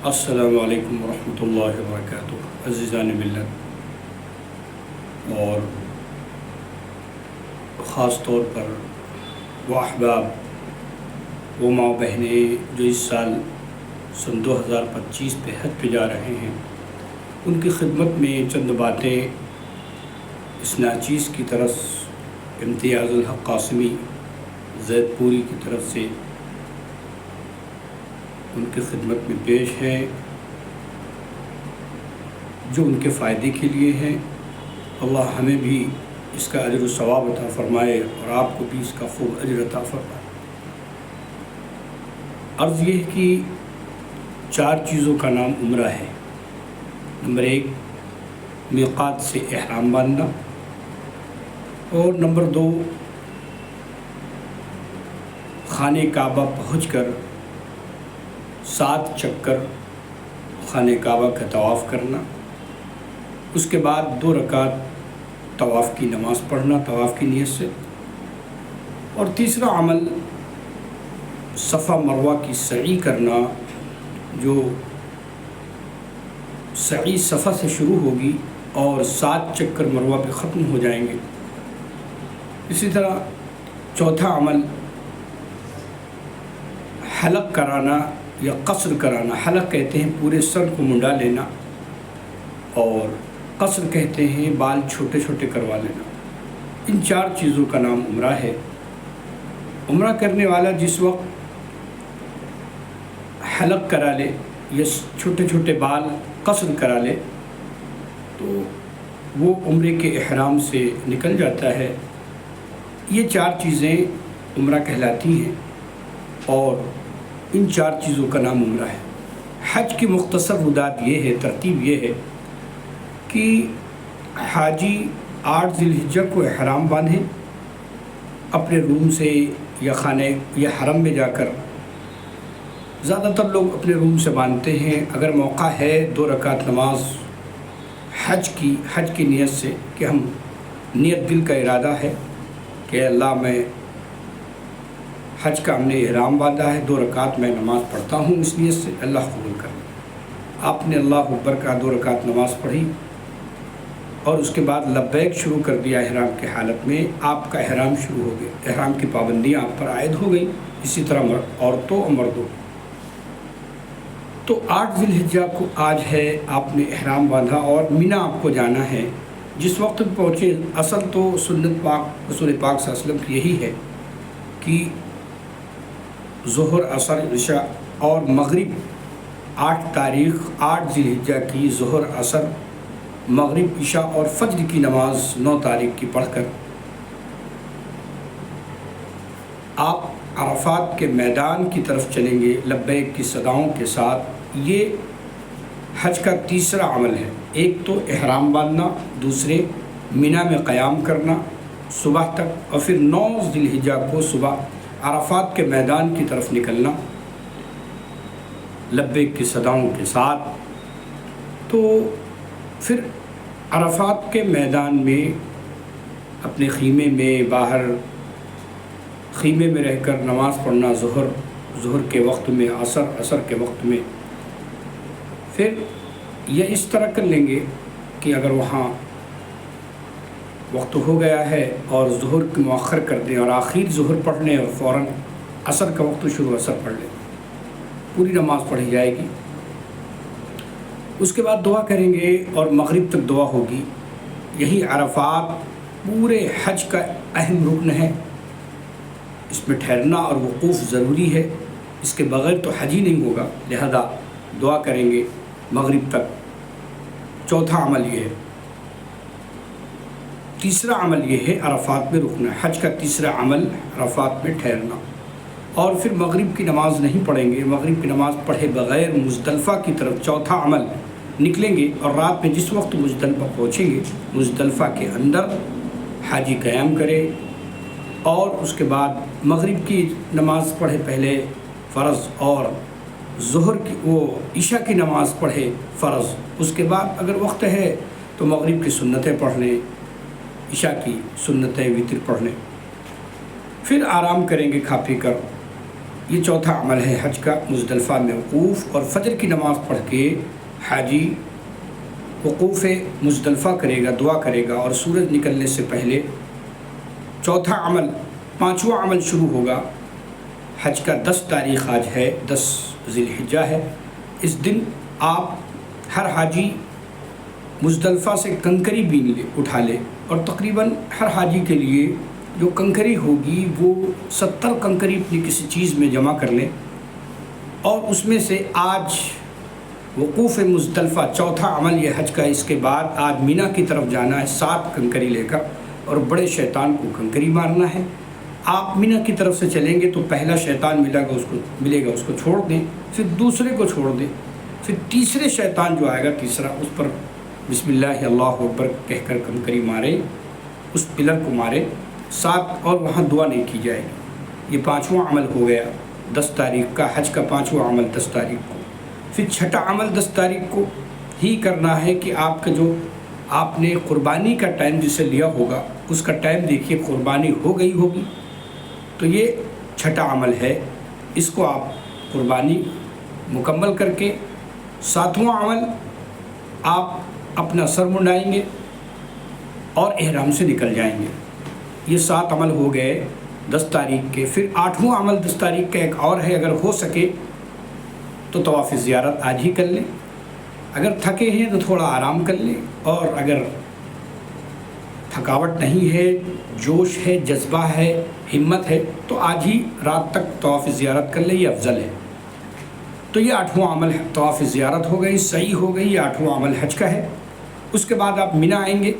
السلام علیکم ورحمۃ اللہ وبرکاتہ۔ عزیزان ملت اور خاص طور پر وہ احباب وہ ماں بہنیں جو اس سال سن 2025 پہ حج پہ جا رہے ہیں، ان کی خدمت میں چند باتیں اس ناچیز کی طرف امتیاز الحق قاسمی زید پوری کی طرف سے ان کی خدمت میں پیش ہیں، جو ان کے فائدے کے لیے ہیں۔ اللہ ہمیں بھی اس کا اجر و ثواب عطا فرمائے اور آپ کو بھی اس کا خوب اجر عطا فرمائے۔ عرض یہ ہے کہ 4 چیزوں کا نام عمرہ ہے۔ نمبر 1 میقات سے احرام باندھنا، اور نمبر 2 خانہ کعبہ پہنچ کر 7 چکر خانہ کعبہ کا طواف کرنا، اس کے بعد 2 رکعت طواف کی نماز پڑھنا طواف کی نیت سے، اور تیسرا عمل صفا مروہ کی سعی کرنا، جو سعی صفا سے شروع ہوگی اور 7 چکر مروہ پہ ختم ہو جائیں گے۔ اسی طرح چوتھا عمل حلق کرانا یا قصر کرانا۔ حلق کہتے ہیں پورے سر کو منڈا لینا، اور قصر کہتے ہیں بال چھوٹے چھوٹے کروا لینا۔ ان 4 چیزوں کا نام عمرہ ہے۔ عمرہ کرنے والا جس وقت حلق کرا لے یا چھوٹے چھوٹے بال قصر کرا لے تو وہ عمرے کے احرام سے نکل جاتا ہے۔ یہ 4 چیزیں عمرہ کہلاتی ہیں، اور ان 4 چیزوں کا نام عمرہ ہے۔ حج کی مختصر ردات یہ ہے، ترتیب یہ ہے کہ حاجی 8 ذی الحجہ کو احرام باندھیں، اپنے روم سے یا خانہ یا حرم میں جا کر۔ زیادہ تر لوگ اپنے روم سے باندھتے ہیں۔ اگر موقع ہے 2 رکعت نماز حج کی نیت سے، کہ ہم نیت دل کا ارادہ ہے کہ اللہ میں حج کا ہم نے احرام باندھا ہے، 2 رکعت میں نماز پڑھتا ہوں اس نیت سے، اللہ قبول کر لے۔ آپ نے اللہ اکبر کا 2 رکعت نماز پڑھی اور اس کے بعد لبیک شروع کر دیا احرام کے حالت میں، آپ کا احرام شروع ہو گیا، احرام کی پابندیاں آپ پر عائد ہو گئی۔ اسی طرح عورتوں اور مردوں۔ تو 8 ذی الحجہ کو آج ہے، آپ نے احرام باندھا اور مینا آپ کو جانا ہے۔ جس وقت پہنچے، اصل تو سنت پاک رسول پاک صلی اللہ علیہ وسلم کی یہی ہے کہ ظہر عصر عشاء اور مغرب 8 تاریخ 8 ذی الحجہ کی ظہر عصر مغرب عشاء اور فجر کی نماز 9 تاریخ کی پڑھ کر آپ عرفات کے میدان کی طرف چلیں گے لبیک کی صداؤں کے ساتھ۔ یہ حج کا تیسرا عمل ہے۔ ایک تو احرام باندھنا، دوسرے مینا میں قیام کرنا صبح تک، اور پھر 9 ذی الحجہ کو صبح عرفات کے میدان کی طرف نکلنا لبیک کی صداؤں کے ساتھ۔ تو پھر عرفات کے میدان میں اپنے خیمے میں باہر خیمے میں رہ کر نماز پڑھنا، ظہر کے وقت میں، عصر کے وقت میں۔ پھر یہ اس طرح کر لیں گے کہ اگر وہاں وقت ہو گیا ہے اور ظہر کی مؤخر کر دیں اور آخر ظہر پڑھ لیں، اور فوراً عصر کا وقت شروع عصر پڑھ لیں، پوری نماز پڑھی جائے گی۔ اس کے بعد دعا کریں گے اور مغرب تک دعا ہوگی۔ یہی عرفات پورے حج کا اہم رکن ہے، اس میں ٹھہرنا اور وقوف ضروری ہے، اس کے بغیر تو حج ہی نہیں ہوگا۔ لہذا دعا کریں گے مغرب تک۔ چوتھا عمل یہ ہے۔ تیسرا عمل یہ ہے عرفات میں رکنا۔ حج کا تیسرا عمل عرفات میں ٹھہرنا، اور پھر مغرب کی نماز نہیں پڑھیں گے، مغرب کی نماز پڑھے بغیر مزدلفہ کی طرف چوتھا عمل نکلیں گے، اور رات میں جس وقت مزدلفہ پہنچیں گے، مزدلفہ کے اندر حاجی قیام کرے، اور اس کے بعد مغرب کی نماز پڑھے پہلے فرض، اور ظہر کی عشاء کی نماز پڑھے فرض۔ اس کے بعد اگر وقت ہے تو مغرب کی سنتیں پڑھ لیں، عشاء کی سنتیں وتر پڑھ لیں، پھر آرام کریں گے کھا پی کر، یہ چوتھا عمل ہے حج کا، مزدلفہ میں وقوف اور فجر کی نماز پڑھ کے حاجی وقوف مزدلفہ کرے گا، دعا کرے گا، اور سورج نکلنے سے پہلے چوتھا عمل، پانچواں عمل شروع ہوگا۔ حج کا 10 تاریخ آج ہے، 10 ذی الحجہ ہے۔ اس دن آپ ہر حاجی مزدلفہ سے کنکری بین اٹھا لے، اور تقریباً ہر حاجی کے لیے جو کنکری ہوگی وہ 70 کنکری اپنی کسی چیز میں جمع کر لیں، اور اس میں سے آج وقوف مزدلفہ چوتھا عمل یہ حج کا، اس کے بعد آج مینا کی طرف جانا ہے 7 کنکری لے کر، اور بڑے شیطان کو کنکری مارنا ہے۔ آپ مینا کی طرف سے چلیں گے تو پہلا شیطان ملے گا اس کو چھوڑ دیں، پھر دوسرے کو چھوڑ دیں، پھر تیسرے شیطان جو آئے گا تیسرا، اس پر بسم اللہ اللہ اکبر کہہ کر کنکری مارے، اس پلر کو مارے 7، اور وہاں دعا نہیں کی جائے گی۔ یہ 5واں عمل ہو گیا 10 تاریخ کا، حج کا 5واں عمل 10 تاریخ کو۔ پھر چھٹا عمل 10 تاریخ کو ہی کرنا ہے کہ آپ کا جو آپ نے قربانی کا ٹائم جسے لیا ہوگا اس کا ٹائم دیکھیے قربانی ہو گئی ہوگی، تو یہ چھٹا عمل ہے، اس کو آپ قربانی مکمل کر کے 7واں عمل آپ اپنا سر منڈائیں گے اور احرام سے نکل جائیں گے۔ یہ 7 عمل ہو گئے 10 تاریخ کے۔ پھر 8واں عمل 10 تاریخ کا ایک اور ہے، اگر ہو سکے تو طواف زیارت آج ہی کر لیں، اگر تھکے ہیں تو تھوڑا آرام کر لیں، اور اگر تھکاوٹ نہیں ہے، جوش ہے، جذبہ ہے، ہمت ہے، تو آج ہی رات تک طواف زیارت کر لیں، یہ افضل ہے۔ تو یہ 8واں عمل طواف زیارت ہو گئی، صحیح ہو گئی، یہ 8واں عمل حج کا ہے۔ اس کے بعد آپ مینا آئیں گے۔